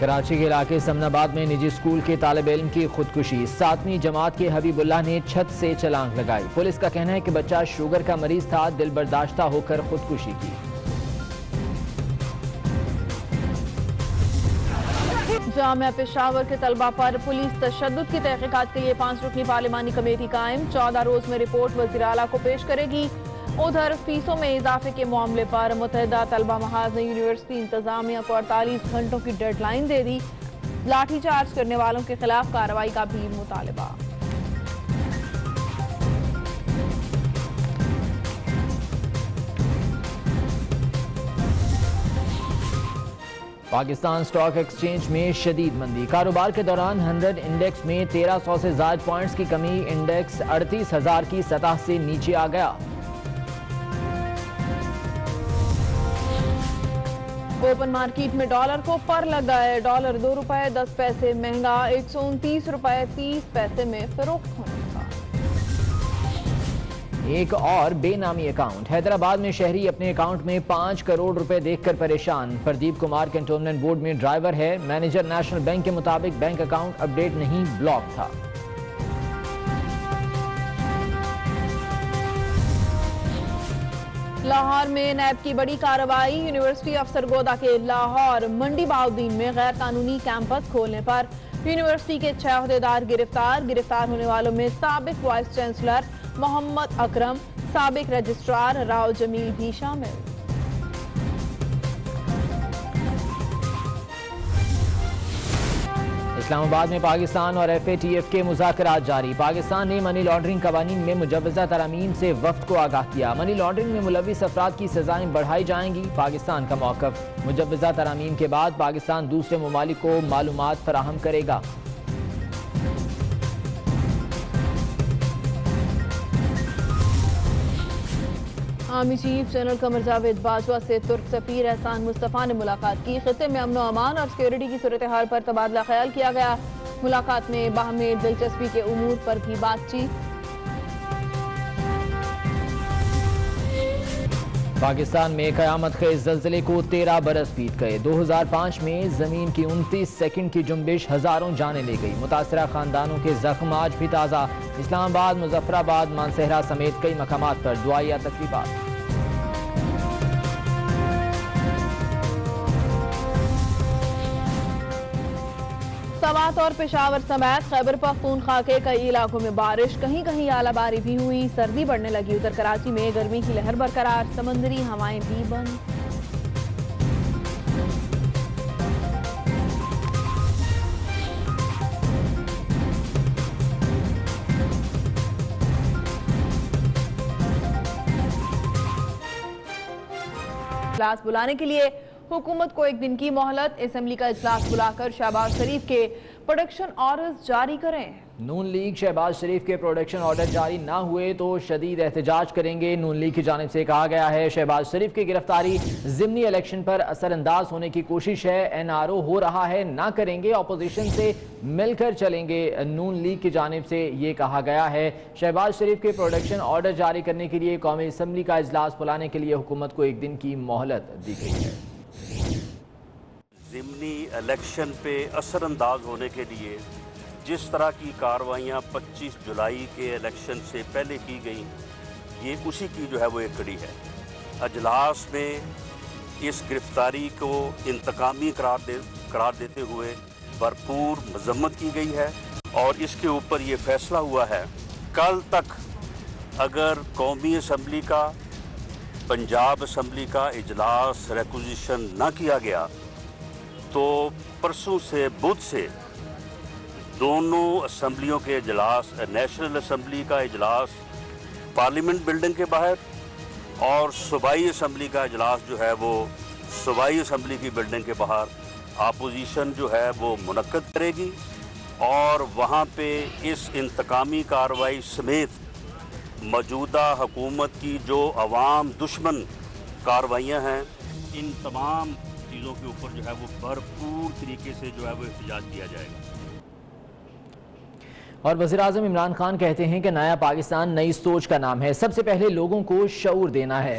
کراچی کے علاقے سمناباد میں نجی اسکول کے طالب علم کی خودکشی، 7ویں جماعت کے حبیب اللہ نے چھت سے چھلانگ لگائی۔ پولیس کا کہنا ہے کہ بچہ شوگر کا مریض تھا، دل برداشتہ ہو کر خودکشی کی۔ جامعہ پشاور کے طلبہ پر پولیس تشدد کی تحقیقات کے لیے 5 رکنی پارلیمانی کمیٹی قائم، 14 روز میں رپورٹ وزیر اعلیٰ کو پیش کرے گی۔ ادھر فیسوں میں اضافے کے معاملے پر متحدہ طلبہ محاذ نے یونیورسٹی انتظامیہ کو 48 گھنٹوں کی ڈیڈ لائن دے دی، لاٹھی چارج کرنے والوں کے خلاف کارروائی کا بھی مطالبہ۔ پاکستان سٹاک ایکسچینج میں شدید مندی، کاروبار کے دوران 100 انڈیکس میں 1300 سے زائد پوائنٹس کی کمی، انڈیکس 38,000 کی سطح سے نیچے آ گیا۔ اوپن مارکیٹ میں ڈالر کو پر لگا ہے، ڈالر 2 روپے 10 پیسے مہنگا 129 روپے 30 پیسے میں فروخت ہونے لگا۔ ایک اور بے نامی اکاؤنٹ، حیدرآباد میں شہری اپنے اکاؤنٹ میں 5 کروڑ روپے دیکھ کر پریشان۔ پردیپ کمار کنٹونمنٹ بورڈ میں ڈرائیور ہے، مینیجر نیشنل بینک کے مطابق بینک اکاؤنٹ اپ ڈیٹ نہیں، بلاک تھا۔ لاہور میں نیب کی بڑی کارروائی، یونیورسٹی افسر گودا کے لاہور منڈی بہاؤالدین میں غیر قانونی کیمپس کھولنے پر یونیورسٹی کے 6 عہدیدار گرفتار ہونے والوں میں سابق وائس چانسلر محمد اکرم، سابق رجسٹرار راؤ جمیل بھی شامل۔ اسلام آباد میں پاکستان اور FATF کے مذاکرات جاری، پاکستان نے منی لانڈرنگ قوانین میں مجوزہ ترامیم سے وفد کو آگاہ کیا، منی لانڈرنگ میں ملوث افراد کی سزائیں بڑھائی جائیں گی، پاکستان کا موقف، مجوزہ ترامیم کے بعد پاکستان دوسرے ممالک کو معلومات فراہم کرے گا۔ Army chief general Qamar Javed Bajwa سے ترک سفیر احسان مصطفیٰ نے ملاقات کی، خطے میں امن و امان اور سیکورٹی کی صورتحال پر تبادلہ خیال کیا گیا، ملاقات میں باہمی دلچسپی کے امور پر بھی بات چیت۔ پاکستان میں قیامت خیز زلزلے کو 13 برس بیت گئے، 2005 میں زمین کی 29 سیکنڈ کی جنبش ہزاروں جانیں لے گئی، متاثرہ خاندانوں کے زخم آج بھی تازہ، اسلام آباد، مظفر آباد، مانسہرہ سمیت کئی مقامات پر دعائیہ تقریبات۔ سوات اور پشاور سمیت خیبر پختونخوا کے کئی علاقوں میں بارش، کہیں کہیں اعلی باری بھی ہوئی، سردی بڑھنے لگی، ادھر کراچی میں گرمی کی لہر برقرار، سمندری ہوائیں بھی بند۔ اجلاس بلانے کے لیے حکومت کو 1 دن کی مہلت، اسمبلی کا اجلاس بلا کر شہباز شریف کے پروڈکشن آرڈرز جاری کریں۔ نون لیگ شہباز شریف کے پروڈکشن آرڈر جاری نہ ہوئے تو شدید احتجاج کریں گے، نون لیگ کی جانب سے کہا گیا ہے شہباز شریف کی گرفتاری ضمنی الیکشن پر اثر انداز ہونے کی کوشش ہے، NRO ہو رہا ہے، نہ کریں گے، اپوزیشن سے مل کر چلیں گے، نون لیگ کی جانب سے یہ کہا گیا ہے۔ شہباز شریف کے پروڈکشن آرڈر جاری کرنے کے لیے قومی اسمبلی کا اجلاس بلانے کے لیے حکومت کو 1 دن کی مہلت دی گئی ہے۔ ضمنی الیکشن پہ اثر انداز ہونے کے لیے جس طرح کی کارروائیاں 25 جولائی کے الیکشن سے پہلے کی گئیں، یہ اسی کی جو ہے وہ ایک کڑی ہے۔ اجلاس میں اس گرفتاری کو انتقامی قرار دیتے ہوئے بھرپور مذمت کی گئی ہے اور اس کے اوپر یہ فیصلہ ہوا ہے کل تک اگر قومی اسمبلی کا، پنجاب اسمبلی کا اجلاس ریکوزیشن نہ کیا گیا تو پرسوں سے بدھ سے دونوں اسمبلیوں کے اجلاس، نیشنل اسمبلی کا اجلاس پارلیمنٹ بلڈنگ کے باہر اور صوبائی اسمبلی کا اجلاس جو ہے وہ صوبائی اسمبلی کی بلڈنگ کے باہر اپوزیشن جو ہے وہ منعقد کرے گی اور وہاں پہ اس انتقامی کارروائی سمیت موجودہ حکومت کی جو عوام دشمن کارروائیاں ہیں ان تمام چیزوں کے اوپر جو ہے وہ بھرپور طریقے سے جو ہے وہ احتجاج کیا جائے گا۔ اور وزیراعظم عمران خان کہتے ہیں کہ نیا پاکستان نئی سوچ کا نام ہے، سب سے پہلے لوگوں کو شعور دینا ہے۔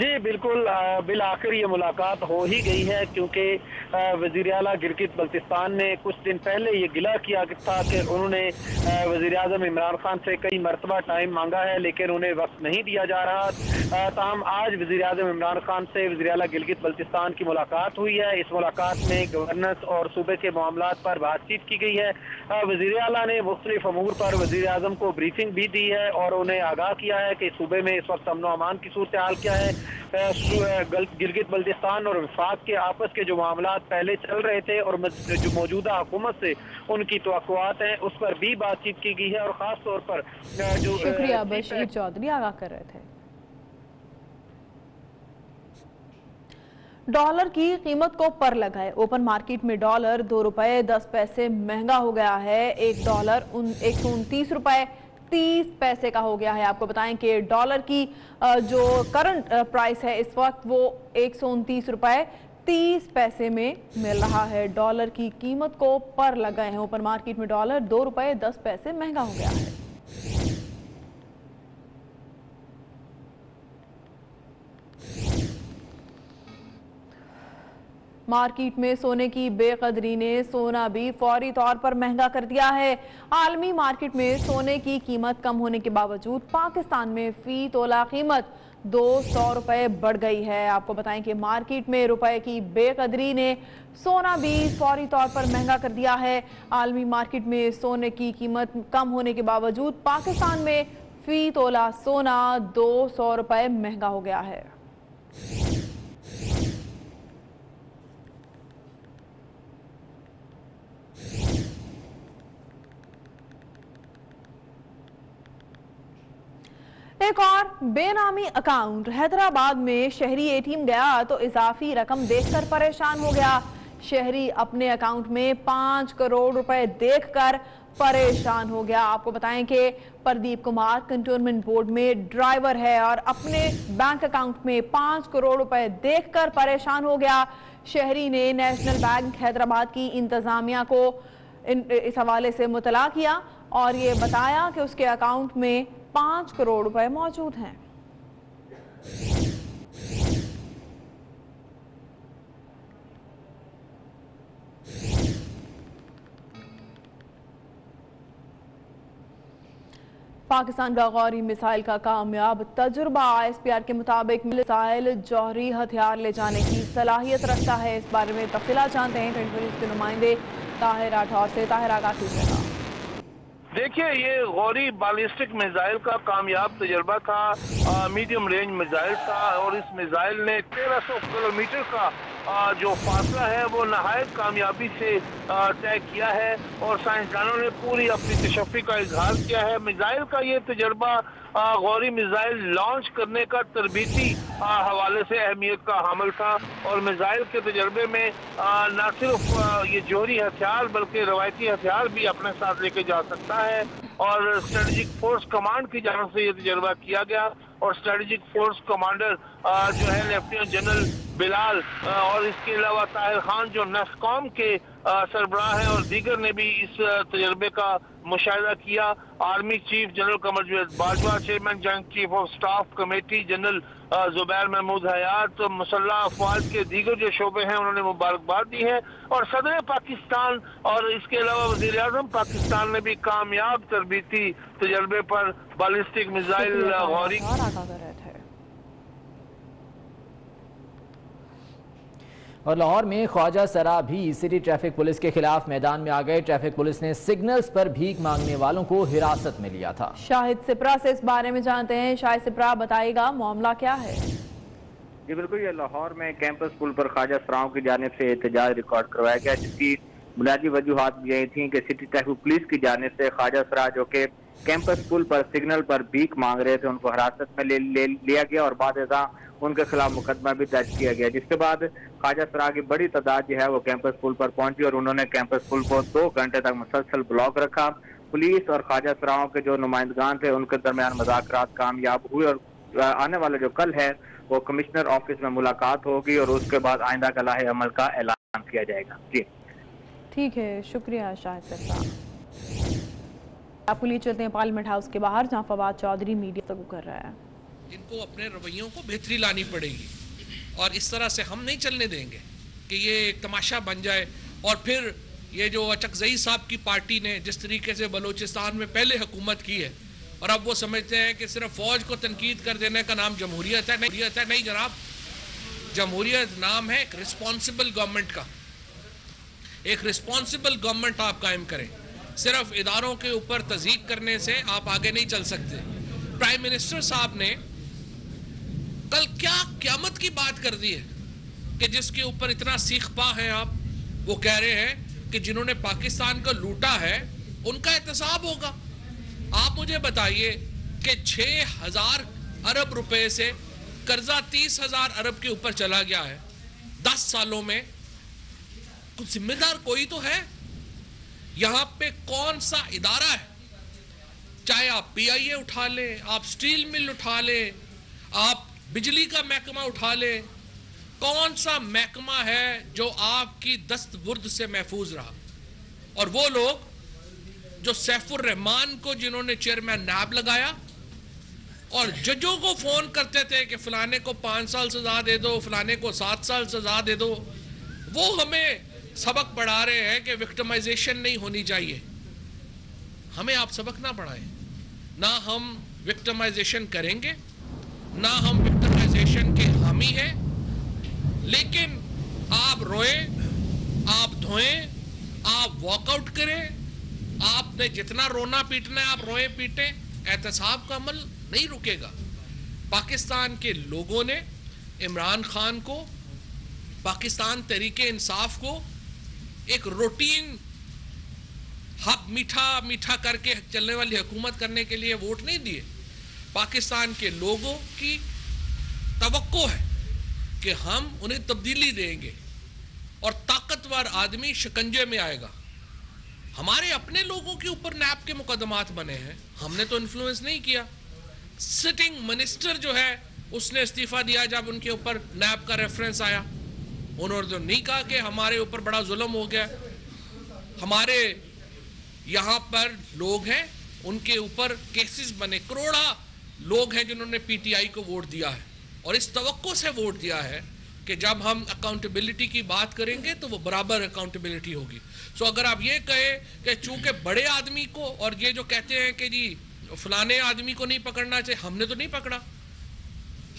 جی بالکل، بالآخر یہ ملاقات ہو ہی گئی ہے، کیونکہ وزیر اعلیٰ گلگت بلتستان نے کچھ دن پہلے یہ گلہ کیا تھا کہ انہوں نے وزیر اعظم عمران خان سے کئی مرتبہ ٹائم مانگا ہے لیکن انہیں وقت نہیں دیا جا رہا۔ تاہم آج وزیر اعظم عمران خان سے وزیر اعلیٰ گلگت بلتستان کی ملاقات ہوئی ہے۔ اس ملاقات میں گورننس اور صوبے کے معاملات پر بات چیت کی گئی ہے۔ وزیر اعلیٰ نے مختلف امور پر وزیر اعظم کو بریفنگ بھی دی ہے اور انہیں آگاہ کیا ہے کہ صوبے میں اس وقت امن و امان کی صورتحال کیا ہے۔ گلگت بلتستان اور وفاق کے آپس کے جو معاملات پہلے چل رہے تھے اور جو موجودہ حکومت سے ان کی توقعات ہیں اس پر بھی بات چیت کی گئی ہے، اور خاص طور پر جو شکریہ بشیر چودھری آگاہ کر رہے تھے۔ ڈالر کی قیمت کو پر لگائے، اوپن مارکیٹ میں ڈالر 2 روپے 10 پیسے مہنگا ہو گیا ہے۔ ایک ڈالر 129 روپے 30 پیسے کا ہو گیا ہے۔ آپ کو بتائیں کہ ڈالر کی جو کرنٹ پرائس ہے اس وقت وہ 129 روپے 30 پیسے میں مل رہا ہے۔ ڈالر کی قیمت کو پر لگائے ہیں، اوپن مارکیٹ میں ڈالر 2 روپے 10 پیسے مہنگا ہو گیا ہے۔ مارکیٹ میں سونے کی بے قدری نے سونا بھی فوری طور پر مہنگا کر دیا ہے۔ عالمی مارکیٹ میں سونے کی قیمت کم ہونے کے باوجود پاکستان میں فی تولہ قیمت 200 روپے بڑھ گئی ہے۔ آپ کو بتائیں کہ مارکیٹ میں روپے کی بے قدری نے سونا بھی فوری طور پر مہنگا کر دیا ہے۔ عالمی مارکیٹ میں سونے کی قیمت کم ہونے کے باوجود پاکستان میں فی تولہ سونا 200 روپے مہنگا ہو گیا ہے۔ ایک اور بے نامی اکاؤنٹ حیدرآباد میں شہری اے ٹی ایم گیا تو اضافی رقم دیکھ کر پریشان ہو گیا۔ شہری اپنے اکاؤنٹ میں 5 کروڑ روپے دیکھ کر پریشان ہو گیا۔ آپ کو بتائیں کہ پردیپ کمار کنٹونمنٹ بورڈ میں ڈرائیور ہے اور اپنے بینک اکاؤنٹ میں 5 کروڑ روپے دیکھ کر پریشان ہو گیا۔ شہری نے نیشنل بینک حیدرآباد کی انتظامیہ کو اس حوالے سے مطلع کیا اور یہ بتایا کہ اس کے اکاؤنٹ میں 5 کروڑ روپے موجود ہیں۔ پاکستان کا غوری میزائل کا کامیاب تجربہ ایس پی آر کے مطابق میزائل جوہری ہتھیار لے جانے کی صلاحیت رکھتا ہے۔ اس بارے میں تفصیلات جانتے ہیں 24 کے نمائندے طاہر راٹھور سے۔ طاہر آگاہ کیجیے گا۔ دیکھیے، یہ غوری بالسٹک میزائل کا کامیاب تجربہ تھا، میڈیم رینج میزائل تھا اور اس میزائل نے 1300 کلومیٹر کا جو فاصلہ ہے وہ نہایت کامیابی سے طے کیا ہے اور سائنسدانوں نے پوری اپنی تشفی کا اظہار کیا ہے۔ میزائل کا یہ تجربہ غوری میزائل لانچ کرنے کا تربیتی حوالے سے اہمیت کا حامل تھا اور میزائل کے تجربے میں نہ صرف یہ جوہری ہتھیار بلکہ روایتی ہتھیار بھی اپنے ساتھ لے کے جا سکتا ہے اور اسٹریٹجک فورس کمانڈ کی جانب سے یہ تجربہ کیا گیا اور اسٹریٹجک فورس کمانڈر جو ہے لیفٹیننٹ جنرل بلال اور اس کے علاوہ طاہر خان جو نیسکوم کے سربراہ ہیں اور دیگر نے بھی اس تجربے کا مشاہدہ کیا۔ Army chief general Qamar Javed Bajwa, chairman joint chief of staff committee general Zubair Mahmood Hayat, مسلح افواج کے دیگر جو شعبے ہیں انہوں نے مبارکباد دی ہے اور صدر پاکستان اور اس کے علاوہ وزیر اعظم پاکستان نے بھی کامیاب تربیتی تجربے پر بالسٹک میزائل غوری اور لاہور میں خواجہ سرا بھی سٹی ٹریفک پولیس کے خلاف میدان میں آ گئے۔ ٹریفک پولیس نے سگنلز پر بھیک مانگنے والوں کو حراست میں لیا تھا۔ شاہد سپرا سے اس بارے میں جانتے ہیں۔ شاہد سپرا بتائے گا معاملہ کیا ہے؟ جی بالکل، یہ لاہور میں کیمپس پل پر خواجہ سراؤں کی جانب سے احتجاج ریکارڈ کروایا گیا جس کی بنیادی وجوہات یہ تھیں کہ سٹی ٹریفک پولیس کی جانب سے خواجہ سرا جو کہ کیمپس پل پر سگنل پر بھیک مانگ رہے تھے ان کو حراست میں لیا گیا اور بعد ازاں ان کے خلاف مقدمہ بھی درج کیا گیا، جس کے بعد خواجہ سرا کی بڑی تعداد جو ہے وہ کیمپس پل پر پہنچی اور انہوں نے کیمپس پل کو 2 گھنٹے تک مسلسل بلاک رکھا۔ پولیس اور خواجہ سراؤں کے جو نمائندگان تھے ان کے درمیان مذاکرات کامیاب ہوئے اور آنے والا جو کل ہے وہ کمشنر آفس میں ملاقات ہوگی اور اس کے بعد آئندہ کا لاحِ عمل کا اعلان کیا جائے گا۔ جی ٹھیک ہے، شکریہ شاہد سپرا۔ آپ کو لیے چلتے ہیں پارلیمنٹ ہاؤس کے باہر جہاں فواد چودھری میڈیا سے گفتگو کر رہا ہے۔ ان کو اپنے رویوں کو بہتری لانی پڑے گی، اور اس طرح سے ہم نہیں چلنے دیں گے کہ یہ ایک تماشا بن جائے. اور پھر یہ جو اچکزئی صاحب کی پارٹی نے جس طریقے سے بلوچستان میں پہلے حکومت کی ہے، اور اب وہ سمجھتے ہیں کہ صرف فوج کو تنقید کر دینے کا نام جمہوریت ہے. نہیں جناب، جمہوریت نام ہے ایک رسپانسبل گورنمنٹ کا. ایک رسپانسبل گورنمنٹ آپ قائم کریں. صرف اداروں کے اوپر تضییق کرنے سے آپ آگے نہیں چل سکتے. پرائم منسٹر صاحب نے کل کیا قیامت کی بات کر دی ہے کہ جس کے اوپر اتنا سیخ پا ہے آپ. وہ کہہ رہے ہیں کہ جنہوں نے پاکستان کو لوٹا ہے ان کا احتساب ہوگا. آپ مجھے بتائیے کہ 6,000 ارب روپے سے قرضہ 30,000 ارب کے اوپر چلا گیا ہے 10 سالوں میں. کچھ ذمہ دار کوئی تو ہے یہاں پہ. کون سا ادارہ ہے، چاہے آپ پی آئی اے اٹھا لیں، آپ سٹیل مل اٹھا لیں، آپ بجلی کا محکمہ اٹھا لیں، کون سا محکمہ ہے جو آپ کی دستبرد سے محفوظ رہا؟ اور وہ لوگ جو سیف الرحمان کو جنہوں نے چیئرمین نیب لگایا اور ججوں کو فون کرتے تھے کہ فلانے کو 5 سال سزا دے دو، فلانے کو 7 سال سزا دے دو، وہ ہمیں سبق پڑھا رہے ہیں کہ وکٹمائزیشن نہیں ہونی چاہیے. ہمیں آپ سبق نہ پڑھائیں. نہ ہم وکٹمائزیشن کریں گے، نہ ہم وکٹمائزیشن کے حامی ہیں. لیکن آپ روئیں، آپ دھوئیں، آپ واک آؤٹ کریں. آپ نے جتنا رونا پیٹنا ہے آپ روئیں پیٹیں. احتساب کا عمل نہیں رکے گا. پاکستان کے لوگوں نے عمران خان کو، پاکستان تحریک انصاف کو ایک روٹین میٹھا میٹھا کر کے چلنے والی حکومت کرنے کے لیے ووٹ نہیں دیے. پاکستان کے لوگوں کی توقع ہے کہ ہم انہیں تبدیلی دیں گے اور طاقتور آدمی شکنجے میں آئے گا. ہمارے اپنے لوگوں کے اوپر نیب کے مقدمات بنے ہیں، ہم نے تو انفلوئنس نہیں کیا. سٹنگ منسٹر جو ہے اس نے استعفیٰ دیا جب ان کے اوپر نیب کا ریفرنس آیا. انہوں نے تو نہیں کہا کہ ہمارے اوپر بڑا ظلم ہو گیا. ہمارے یہاں پر لوگ ہیں ان کے اوپر کیسز بنے، کروڑا لوگ ہیں جنہوں نے پی ٹی آئی کو ووٹ دیا ہے اور اس توقع سے ووٹ دیا ہے کہ جب ہم اکاؤنٹیبلٹی کی بات کریں گے تو وہ برابر اکاؤنٹیبلٹی ہوگی. سو اگر آپ یہ کہیں کہ چونکہ بڑے آدمی کو، اور یہ جو کہتے ہیں کہ جی فلانے آدمی کو نہیں پکڑنا چاہیے، ہم نے تو نہیں پکڑا.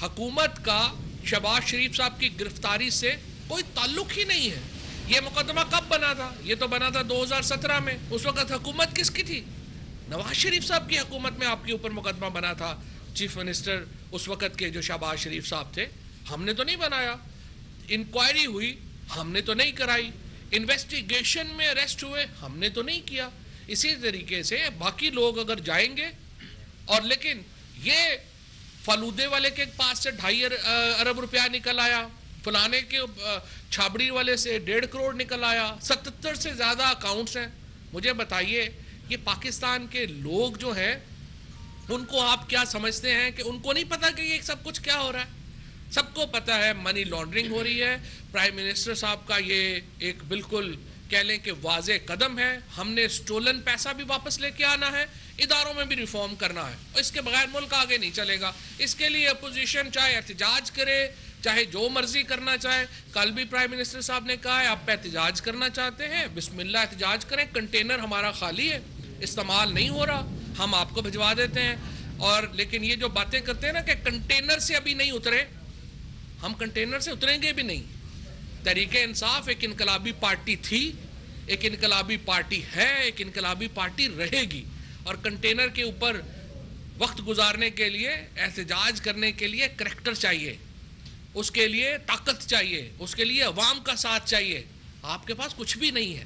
حکومت کا شہباز شریف صاحب کی گرفتاری سے کوئی تعلق ہی نہیں ہے. یہ مقدمہ کب بنا تھا؟ یہ تو بنا تھا 2017 میں. اس وقت حکومت کس کی تھی؟ نواز شریف صاحب کی حکومت میں آپ کے اوپر مقدمہ بنا تھا. چیف منسٹر اس وقت کے جو شہباز شریف صاحب تھے. ہم نے تو نہیں بنایا. انکوائری ہوئی، ہم نے تو نہیں کرائی. انویسٹیگیشن میں اریسٹ ہوئے، ہم نے تو نہیں کیا. اسی طریقے سے باقی لوگ اگر جائیں گے، اور لیکن یہ فالودے والے کے پاس سے 2.5 ارب روپیہ نکل آیا، فلانے کے چھابڑی والے سے 1.5 کروڑ نکل آیا، 77 سے زیادہ اکاؤنٹس ہیں. مجھے بتائیے یہ پاکستان کے لوگ جو ہیں ان کو آپ کیا سمجھتے ہیں کہ ان کو نہیں پتا کہ یہ سب کچھ کیا ہو رہا ہے؟ سب کو پتا ہے منی لانڈرنگ ہو رہی ہے. پرائم منسٹر صاحب کا یہ ایک بالکل کہہ لیں کہ واضح قدم ہے. ہم نے سٹولن پیسہ بھی واپس لے کے آنا ہے، اداروں میں بھی ریفارم کرنا ہے. اس کے بغیر ملک آگے نہیں چلے گا. اس کے لیے اپوزیشن چاہے احتجاج کرے، چاہے جو مرضی کرنا چاہے. کل بھی پرائم منسٹر صاحب نے کہا ہے آپ پہ احتجاج کرنا چاہتے ہیں، بسم اللہ احتجاج کریں. کنٹینر ہمارا خالی ہے، استعمال نہیں ہو رہا، ہم آپ کو بھجوا دیتے ہیں. اور لیکن یہ جو باتیں کرتے ہیں نا کہ کنٹینر سے ابھی نہیں اترے، ہم کنٹینر سے اتریں گے بھی نہیں. تحریک انصاف ایک انقلابی پارٹی تھی، ایک انقلابی پارٹی ہے، ایک انقلابی پارٹی رہے گی. اور کنٹینر کے اوپر وقت گزارنے کے لیے، احتجاج کرنے کے لیے کریکٹر چاہیے، اس کے لیے طاقت چاہیے، اس کے لیے عوام کا ساتھ چاہیے. آپ کے پاس کچھ بھی نہیں ہے.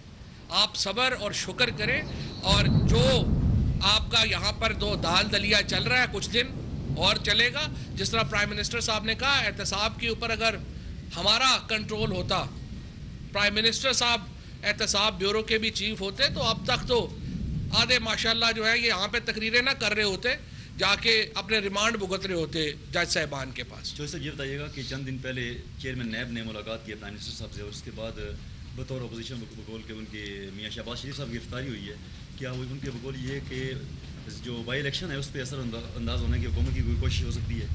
آپ صبر اور شکر کریں. اور جو آپ کا یہاں پر دال دلیا چل رہا ہے کچھ دن اور چلے گا. جس طرح پرائم منسٹر صاحب نے کہا احتساب کے اوپر اگر ہمارا کنٹرول ہوتا، پرائم منسٹر صاحب احتساب بیورو کے بھی چیف ہوتے، تو اب تک تو آدھے ماشاءاللہ جو ہے یہ یہاں پہ تقریریں نہ کر رہے ہوتے، جا کے اپنے ریمانڈ بھگت رہے ہوتے جج صاحبان کے پاس. جو صاحب یہ بتائیے گا کہ چند دن پہلے چیئرمین نیب نے ملاقات کی پرائم منسٹر صاحب سے، اور اس کے بعد بطور اپوزیشن بقول کے ان کے میاں شہباز شریف صاحب کی گرفتاری ہوئی ہے. کیا ان کے بقول یہ کہ جو بائی الیکشن ہے اس پہ اثر انداز ہونے کی حکومت کی کوئی کوشش ہو سکتی ہے؟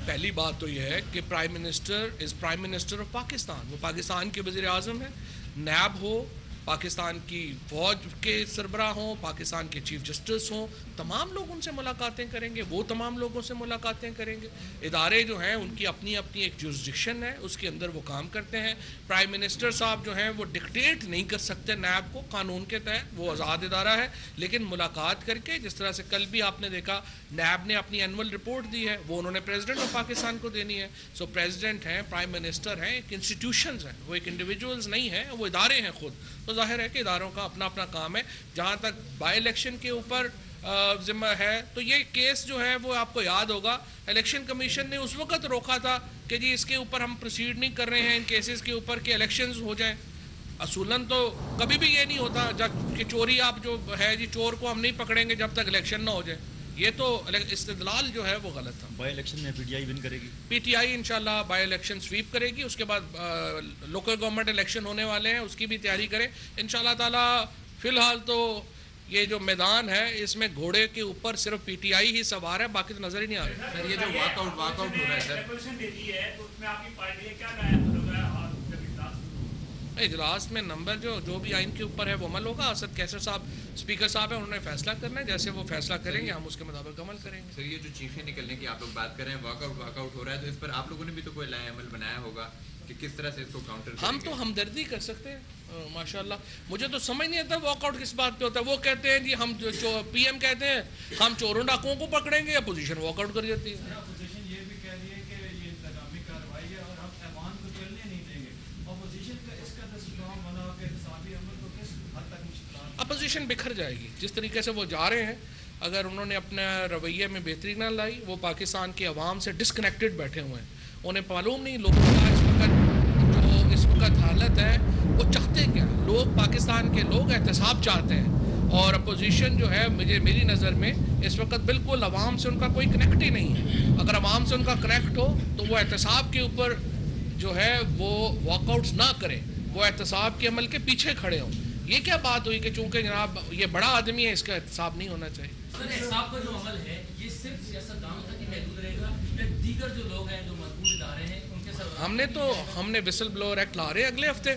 پہلی بات تو یہ ہے کہ prime minister is prime minister of Pakistan, وہ پاکستان کے وزیر اعظم ہیں. نیب ہو، پاکستان کی فوج کے سربراہ ہوں، پاکستان کے چیف جسٹس ہوں، تمام لوگ ان سے ملاقاتیں کریں گے، وہ تمام لوگوں سے ملاقاتیں کریں گے. ادارے جو ہیں ان کی اپنی اپنی ایک جورسڈکشن ہے، اس کے اندر وہ کام کرتے ہیں. پرائم منسٹر صاحب جو ہیں وہ ڈکٹیٹ نہیں کر سکتے نیب کو، قانون کے تحت وہ آزاد ادارہ ہے، لیکن ملاقات کر کے، جس طرح سے کل بھی آپ نے دیکھا نیب نے اپنی اینول رپورٹ دی ہے، وہ انہوں نے پریزیڈنٹ آف پاکستان کو دینی ہے. سو پریزیڈنٹ ہیں، پرائم منسٹر ہیں، ایک انسٹیٹیوشنز ہیں، وہ ایک انڈیویجولز نہیں ہیں، وہ ادارے ہیں خود. تو ظاہر ہے کہ اداروں کا اپنا اپنا کام ہے. جہاں تک بائی الیکشن کے اوپر ذمہ ہے تو یہ کیس جو ہے وہ آپ کو یاد ہوگا الیکشن کمیشن نے اس وقت روکا تھا کہ جی اس کے اوپر ہم پروسیڈ نہیں کر رہے ہیں ان کیسز کے اوپر کہ الیکشنز ہو جائیں. اصولاً تو کبھی بھی یہ نہیں ہوتا جب کہ چوری آپ جو ہے جی چور کو ہم نہیں پکڑیں گے جب تک الیکشن نہ ہو جائے. یہ تو استدلال جو ہے وہ غلط تھا. بائی الیکشن میں پی ٹی آئی ون کرے گی، پی ٹی آئی انشاءاللہ بائی الیکشن سویپ کرے گی. اس کے بعد لوکل گورنمنٹ الیکشن ہونے والے ہیں، اس کی بھی تیاری کریں انشاءاللہ تعالی. فی الحال تو یہ جو میدان ہے اس میں گھوڑے کے اوپر صرف پی ٹی آئی ہی سوار ہے، باقی تو نظر ہی نہیں آ رہا. سر یہ جو واک آؤٹ ہو رہا ہے سر، اجلاس میں نمبر جو بھی آئین کے اوپر ہے وہ عمل ہوگا. اسد کیسر صاحب اسپیکر صاحب ہیں، انہوں نے فیصلہ کرنا ہے، جیسے وہ فیصلہ کریں گے ہم اس کے مطابق عمل کریں گے. سر یہ جو چیخیں نکلنے کی آپ لوگ بات کر رہے ہیں، واک آؤٹ ہو رہا ہے، تو اس پر آپ لوگوں نے بھی تو کوئی لائحہ عمل بنایا ہوگا کہ کس طرح سے اس کو کاؤنٹر کریں گے؟ ہم تو ہمدردی کر سکتے ہیں ماشاءاللہ. مجھے تو سمجھ نہیں آتا واک آؤٹ کس بات پہ ہوتا ہے. وہ کہتے ہیں جی ہم جو پی ایم کہتے ہیں ہم چوروں ڈاکوؤں کو پکڑیں گے، اپوزیشن واک آؤٹ کر جاتی ہے. اپوزیشن بکھر جائے گی جس طریقے سے وہ جا رہے ہیں. اگر انہوں نے اپنے رویے میں بہتری نہ لائی، وہ پاکستان کے عوام سے ڈسکنیکٹڈ بیٹھے ہوئے ہیں. انہیں معلوم نہیں لوگوں کا اس وقت حالت ہے وہ چاہتے کیا. لوگ پاکستان کے لوگ احتساب چاہتے ہیں، اور اپوزیشن جو ہے میری نظر میں اس وقت بالکل عوام سے ان کا کوئی کنیکٹ ہی نہیں ہے. اگر عوام سے ان کا کنیکٹ ہو تو وہ احتساب کے اوپر جو ہے وہ واک آؤٹس نہ کریں، وہ احتساب کے عمل کے پیچھے کھڑے ہوں. یہ کیا بات ہوئی کہ چونکہ جناب یہ بڑا آدمی ہے اس کا احتساب نہیں ہونا چاہیے. احتساب کا جو عمل ہے یہ صرف سیاستدانوں تک ہی محدود رہے گا یا دیگر جو لوگ ہیں جو مضبوط ادارے ہیں ان کے ساتھ؟ ہم نے وسل بلوور ایکٹ لا رہے ہیں اگلے ہفتے.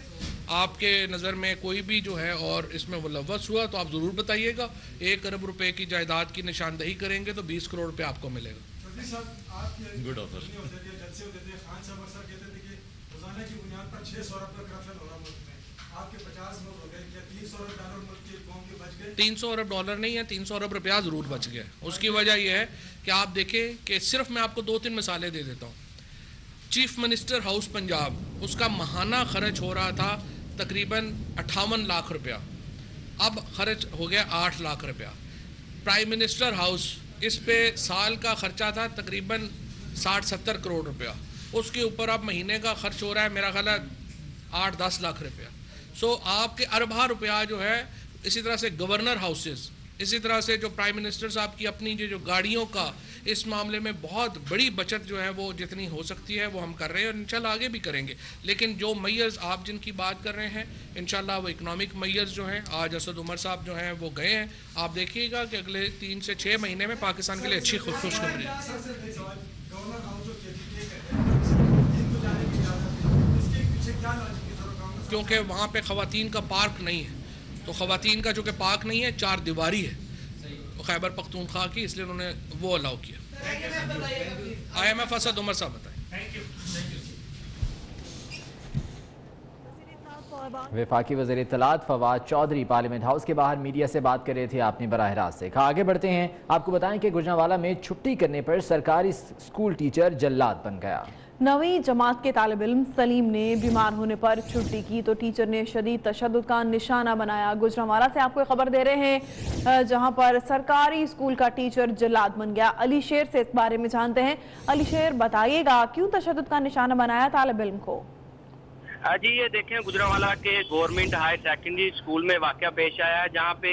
آپ کے نظر میں کوئی بھی جو ہے اور اس میں ملوث ہوا تو آپ ضرور بتائیے گا. 1 ارب روپے کی جائیداد کی نشاندہی کریں گے تو 20 کروڑ روپے آپ کو ملے گا. Good offer. $300 ارب نہیں ہے، $300 ارب روپیہ ضرور بچ گیا. اس کی وجہ یہ ہے کہ آپ دیکھیں کہ صرف میں آپ کو 2-3 مثالیں دے دیتا ہوں. چیف منسٹر ہاؤس پنجاب، اس کا ماہانہ خرچ ہو رہا تھا تقریباً 58 لاکھ روپیہ، اب خرچ ہو گیا 8 لاکھ روپیہ. پرائم منسٹر ہاؤس، اس پہ سال کا خرچہ تھا تقریباً 60-70 کروڑ روپیہ، اس کے اوپر اب مہینے کا خرچ ہو رہا ہے میرا خیال ہے 8-10 لاکھ روپیہ. سو آپ کے اربہ روپیہ جو ہے. اسی طرح سے گورنر ہاؤسز، اسی طرح سے جو پرائم منسٹر صاحب کی اپنی جو گاڑیوں کا اس معاملے میں بہت بڑی بچت جو ہے وہ جتنی ہو سکتی ہے وہ ہم کر رہے ہیں اور انشاءاللہ آگے بھی کریں گے. لیکن جو میئرز آپ جن کی بات کر رہے ہیں انشاءاللہ وہ اکنامک میئرز جو ہیں، آج اسد عمر صاحب جو ہیں وہ گئے ہیں. آپ دیکھیے گا کہ اگلے 3 سے 6 مہینے میں پاکستان کے لیے اچھی خوشخبری ہے. کیونکہ وہاں پہ خواتین کا پارک نہیں ہے، تو خواتین کا جو کہ پارک نہیں ہے 4 دیواری ہے خیبر پختونخوا کی، اس لیے انہوں نے وہ الاؤ کیا. IMF اسد عمر صاحب بتائیں. وفاقی وزیر اطلاعات فواد چودھری پارلیمنٹ ہاؤس کے باہر میڈیا سے بات کر رہے تھے. آپ نے براہ راست دیکھا. آگے بڑھتے ہیں. آپ کو بتائیں کہ گجرانوالہ میں چھٹی کرنے پر سرکاری اسکول ٹیچر جلاد بن گیا. 9ویں جماعت کے طالب علم سلیم نے بیمار ہونے پر چھٹی کی تو ٹیچر نے شدید تشدد کا نشانہ بنایا. گجرانوالہ سے آپ کو خبر دے رہے ہیں جہاں پر سرکاری اسکول کا ٹیچر جلاد بن گیا. علی شیر سے اس بارے میں جانتے ہیں. علی شیر بتائیے گا کیوں تشدد کا نشانہ بنایا طالب علم کو؟ جی یہ دیکھیں گجرانوالہ کے گورنمنٹ ہائی سیکنڈری اسکول میں واقعہ پیش آیا ہے جہاں پہ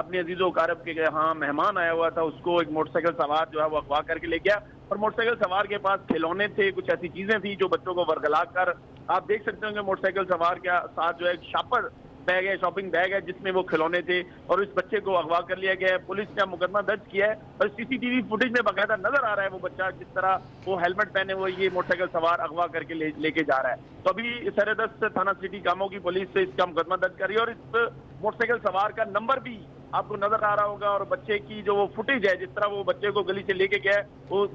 اپنے عزیز و اقارب کے ہاں مہمان آیا ہوا تھا، اس کو ایک موٹر سائیکل سوار جو ہے وہ اغوا کر کے لے گیا، اور موٹر سائیکل سوار کے پاس کھلونے تھے، کچھ ایسی چیزیں تھیں جو بچوں کو ورگلا کر، آپ دیکھ سکتے ہوں کہ موٹر سائیکل سوار کے ساتھ جو ہے ایک شاپر بیگ ہے، شاپنگ بیگ ہے جس میں وہ کھلونے تھے، اور اس بچے کو اغوا کر لیا گیا ہے۔ پولیس نے مقدمہ درج کیا ہے، اور CCTV فوٹیج میں باقاعدہ نظر آ رہا ہے وہ بچہ جس طرح وہ ہیلمٹ پہنے ہوئے یہ موٹر سائیکل سوار اغوا کر کے لے کے جا رہا ہے۔ تو ابھی سرحدست تھانہ سٹی کاموں کی پولیس سے اس کا مقدمہ درج کر رہی ہے، اور اس موٹر سائیکل سوار کا نمبر بھی آپ کو نظر آ رہا ہوگا، اور بچے کی جو وہ فوٹیج ہے جس طرح وہ بچے کو گلی سے لے کے گیا ہے وہ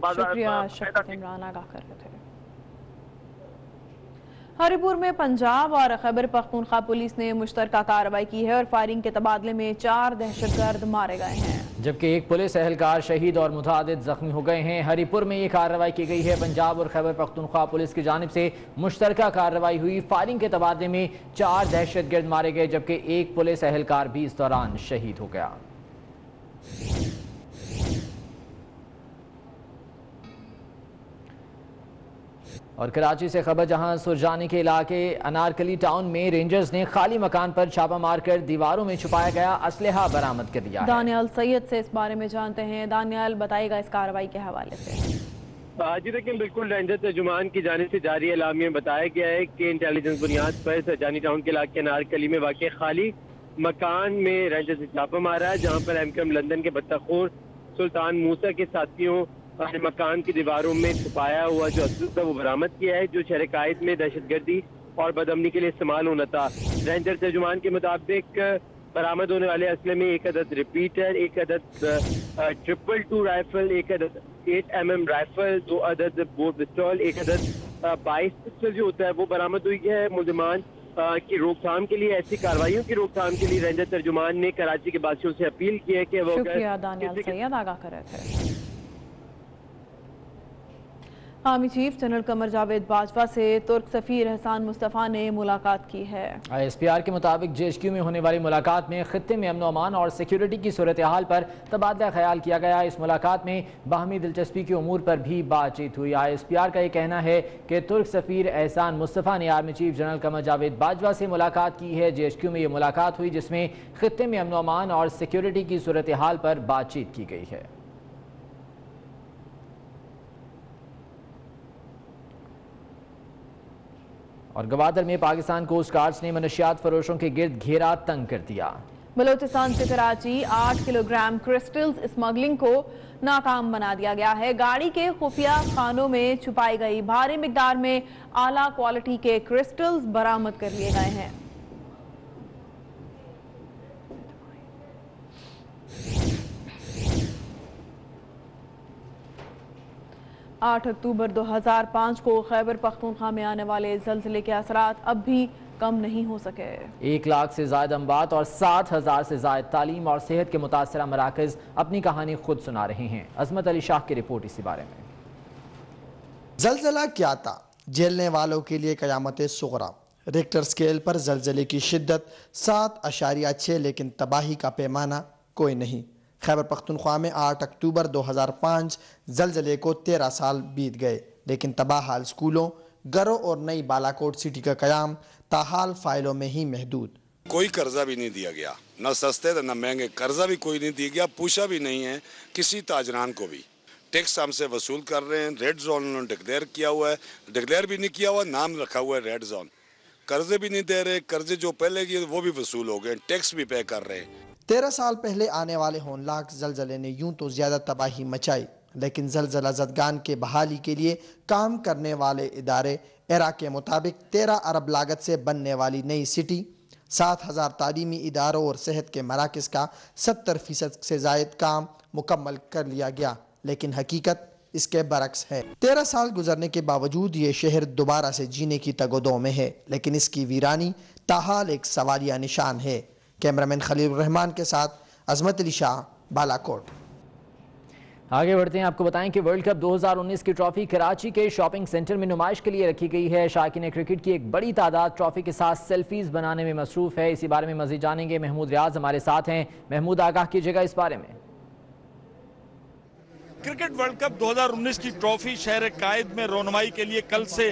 ہری پور میں پنجاب اور خیبر پختونخوا پولیس نے مشترکہ کارروائی کی ہے اور فائرنگ کے تبادلے میں 4 دہشت گرد مارے گئے ہیں، جبکہ ایک پولیس اہلکار شہید اور متعدد زخمی ہو گئے ہیں۔ ہری پور میں یہ کارروائی کی گئی ہے۔ پنجاب اور خیبر پختونخوا پولیس کی جانب سے مشترکہ کارروائی ہوئی۔ فائرنگ کے تبادلے میں 4 دہشت گرد مارے گئے، جبکہ ایک پولیس اہلکار بھی اس دوران شہید ہو گیا۔ اور کراچی سے خبر، جہاں سرجانی کے علاقے انارکلی ٹاؤن میں رینجرز نے خالی مکان پر چھاپہ مار کر دیواروں میں چھپایا گیا اسلحہ برآمد کر لیا ہے۔ دانیال سید سے اس بارے میں جانتے ہیں۔ دانیال بتائے گا اس کارروائی کے حوالے سے۔ جی دیکھیں، بالکل رینجر ترجمان کی جانب سے جاری اعلامیہ میں بتایا گیا ہے کہ انٹیلیجنس بنیاد پر سرجانی ٹاؤن کے علاقے انارکلی میں واقع خالی مکان میں رینجر سے چھاپہ مارا ہے، جہاں پر MQM لندن کے بطخور سلطان موسیٰ کے ساتھیوں مکان کی دیواروں میں چھپایا ہوا جو اسلحہ وہ برآمد کیا ہے، جو شہر قائد میں دہشت گردی اور بدامنی کے لیے استعمال ہونا تھا۔ رینجر ترجمان کے مطابق برآمد ہونے والے اسلحے میں 1 عدد ریپیٹر، 1 عدد 222 رائفل، 1 عدد 8mm رائفل، 2 عدد بور پسٹول، 1 عدد 22 پسٹل جو ہوتا ہے وہ برآمد ہوئی ہے۔ ملزمان کی روک تھام کے لیے، ایسی کارروائیوں کی روک تھام کے لیے رینجر ترجمان نے کراچی کے باشندوں سے اپیل کی ہے کہ وہ شکریہ دانیال سید، آگاہ کر رہے تھے۔ Army chief general Qamar Javed Bajwa سے ترک سفیر احسان مصطفیٰ نے ملاقات کی ہے۔ ISPR کے مطابق JHQ میں ہونے والی ملاقات میں خطے میں امن و امان اور سیکیورٹی کی صورتحال پر تبادلہ خیال کیا گیا۔ اس ملاقات میں باہمی دلچسپی کے امور پر بھی بات چیت ہوئی۔ ISPR کا یہ کہنا ہے کہ ترک سفیر احسان مصطفیٰ نے army chief general Qamar Javed Bajwa سے ملاقات کی ہے۔ JHQ میں یہ ملاقات ہوئی جس میں خطے میں امن و امان اور سیکیورٹی کی صورتحال پر بات چیت کی گئی ہے۔ اور گوادر میں پاکستان کوسٹ گارڈز نے منشیات فروشوں کے گرد گھیرا تنگ کر دیا۔ بلوچستان سے Karachi 8 kilo gram crystals smuggling کو ناکام بنا دیا گیا ہے۔ گاڑی کے خفیہ خانوں میں چھپائی گئی بھاری مقدار میں اعلیٰ کوالٹی کے کرسٹلز برآمد کر لیے گئے ہیں۔ 8 اکتوبر 2005 کو خیبر پختونخوا میں آنے والے زلزلے کے اثرات اب بھی کم نہیں ہو سکے۔ 1 لاکھ سے زائد اموات اور 60,000 سے زائد تعلیم اور صحت کے متاثرہ مراکز اپنی کہانی خود سنا رہے ہیں۔ عظمت علی شاہ کی رپورٹ اسی بارے میں۔ زلزلہ کیا تھا؟ جھیلنے والوں کے لیے قیامت صغری۔ ریکٹر سکیل پر زلزلے کی شدت 7.6، لیکن تباہی کا پیمانہ کوئی نہیں۔ خیبر پختونخوا میں 8 اکتوبر 2005 زلزلے کو 13 سال بیت گئے، لیکن تباہ حال سکولوں، گھروں اور نئی بالاکوٹ سٹی کا قیام تاحال فائلوں میں ہی محدود۔ کوئی قرضہ بھی نہیں دیا گیا، نہ سستے نہ مہنگے قرضہ بھی کوئی نہیں دیا گیا، پوچھا بھی نہیں ہے کسی تاجران کو بھی۔ ٹیکس ہم سے وصول کر رہے ہیں، ریڈ زون انہوں نے ڈکلیئر کیا ہوا ہے، ڈکلیئر بھی نہیں کیا ہوا، نام رکھا ہوا ہے ریڈ زون۔ قرضے بھی نہیں دے رہے، قرضے جو پہلے کیے وہ بھی وصول ہو گئے، ٹیکس بھی پے کر رہے ہیں۔ 13 سال پہلے آنے والے ہونلاک زلزلے نے یوں تو زیادہ تباہی مچائی، لیکن زلزلہ زدگان کے بحالی کے لیے کام کرنے والے ادارے ایرا کے مطابق 13 ارب لاگت سے بننے والی نئی سٹی، 7,000 تعلیمی اداروں اور صحت کے مراکز کا 70% سے زائد کام مکمل کر لیا گیا، لیکن حقیقت اس کے برعکس ہے۔ 13 سال گزرنے کے باوجود یہ شہر دوبارہ سے جینے کی تگ و دو میں ہے، لیکن اس کی ویرانی تاحال ایک سوالیہ نشان ہے۔ کیمرامین خلیل الرحمان کے ساتھ عظمت علی شاہ، بالاکوٹ۔ آگے بڑھتے ہیں، آپ کو بتائیں کہ ورلڈ کپ 2019 کی ٹرافی کراچی کے شاپنگ سینٹر میں نمائش کے لیے رکھی گئی ہے۔ شائقین کرکٹ کی ایک بڑی تعداد ٹرافی کے ساتھ سیلفیز بنانے میں مصروف ہے۔ اسی بارے میں مزید جانیں گے، محمود ریاض ہمارے ساتھ ہیں۔ محمود، آگاہ کیجیے گا اس بارے میں۔ کرکٹ ورلڈ کپ 2019 کی ٹرافی شہر قائد میں رونمائی کے لیے کل سے